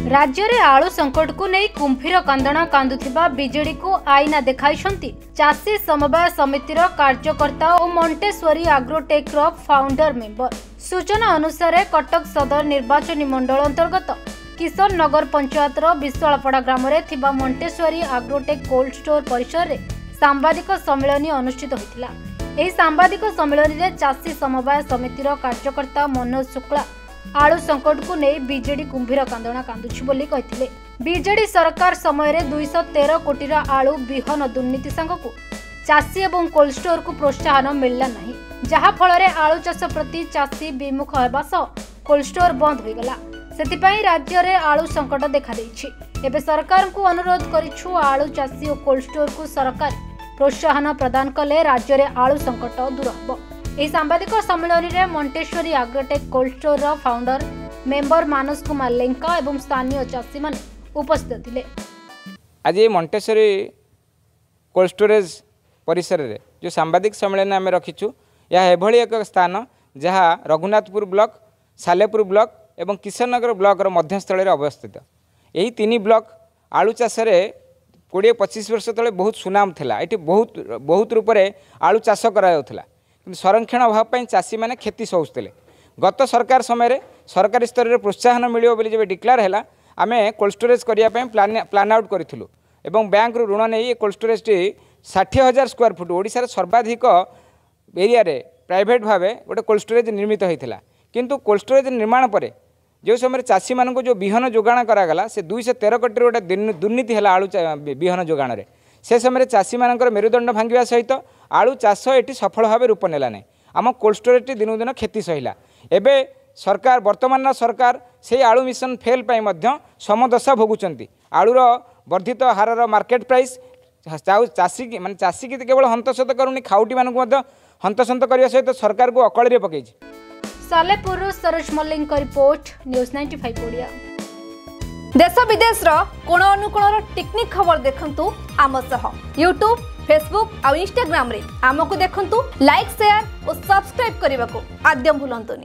राज्य में आलू संकट को नहीं कुंभीर कांदना कांदुथिबा बीजेडी को आईना देखाइछंती चाषी समवाय समितिर कार्यकर्ता और मोंटेश्वरी एग्रोटेक रो फाउंडर मेंबर। सूचना अनुसार कटक सदर निर्वाचन मंडल अंतर्गत किशोर नगर पंचायत विशालपड़ा ग्राम में थिबा मोंटेश्वरी एग्रोटेक कोल्ड स्टोर परिसर में सांबादिक सम्मेलन अनुष्ठित होता। यह सांबादिक सम्मेलन में चाषी समवाय समितिर कार्यकर्ता मनोज शुक्ला आलू संकट को नहीं बीजेडी कुंभीर कांदना कांदुछि बोली कहिथिले। बीजेडी सरकार समय रे 213 कोटी आलू बिहन दुर्नीति सांगकु चाषी एवं कोल्ड स्टोर को प्रोत्साहन मिलला नहीं, जहा फल रे आलू चाष प्रति चाषी विमुख हेबा सह कोल्ड स्टोर बंद हो गला। सेतिपई राज्य रे आलू संकट देखा देछि। एबे सरकार को अनुरोध करिछु आलू चाषी और कोल्ड स्टोर को सरकार प्रोत्साहन प्रदान कले राज्य रे आलू संकट दूर हबो। यह सांबादिक सम्मेलन में Monteshwari agrotech cold store founder member Manas Kumar Lenka और स्थानीय चाषी माने उपस्थित थे। आज मोंटेश्वरी कोल्ड स्टोरेज परिसर रे जो सांबादिक सम्मेलन आम रखीचु यह एभली एक स्थान जहाँ रघुनाथपुर ब्लॉक, सालेपुर ब्लॉक एवं किशोरनगर ब्लॉक मध्यस्थल अवस्थित। यही तीन ब्लॉक आलू चाष 20-25 वर्ष तले बहुत सुनाम थिला। ये बहुत रूप से आलू चाष करा संरक्षण अभाव चाषी मैंने क्षति सहूले। गत सरकार समय सरकारी स्तर में प्रोत्साहन मिले बोली जब डिक्लेयर है आम कोल्ड स्टोरेज करने प्लान आउट करूँ और बैंक ऋण नहीं कोल्ड स्टोरेज 60,000 स्क्वायर फुट ओडिशार सर्वाधिक एरिया रे प्राइवेट भाव गोटे कोल्ड स्टोरेज निर्मित होता। किंतु कोल्ड स्टोरेज निर्माण पर जो समय चाषी मानक जो बिहन जोगाण करागला से 213 कोटी गोटे दुर्नीति है आलू बिहन जोगाण रे। से समय चाषी मानकर मेरुदंड भांगा सहित आलू चाष ये सफल भाव रूप नेला नहीं। आम कोल्ड स्टोरेज दिन दिन क्षति सहिला। एबे सरकार वर्तमान सरकार से आलू मिशन फेल समदशा भोगुंट। आलूर वर्धित हारर मार्केट प्राइस चाषी मान चाषी की केवल हंतसंत करूनी खाउटी मानक हंतसंत करने सहित सरकार को अकल पकई। Salepur Saroj Mallick report news 95 Odia. देश विदेश कोण अनुकोण टेक्निक खबर देखंतु आम सह यूट्यूब, फेसबुक और इंस्टाग्राम रे आमको देखंतु, लाइक, शेयर और सब्सक्राइब करने को आद्यम भूलंतुनी।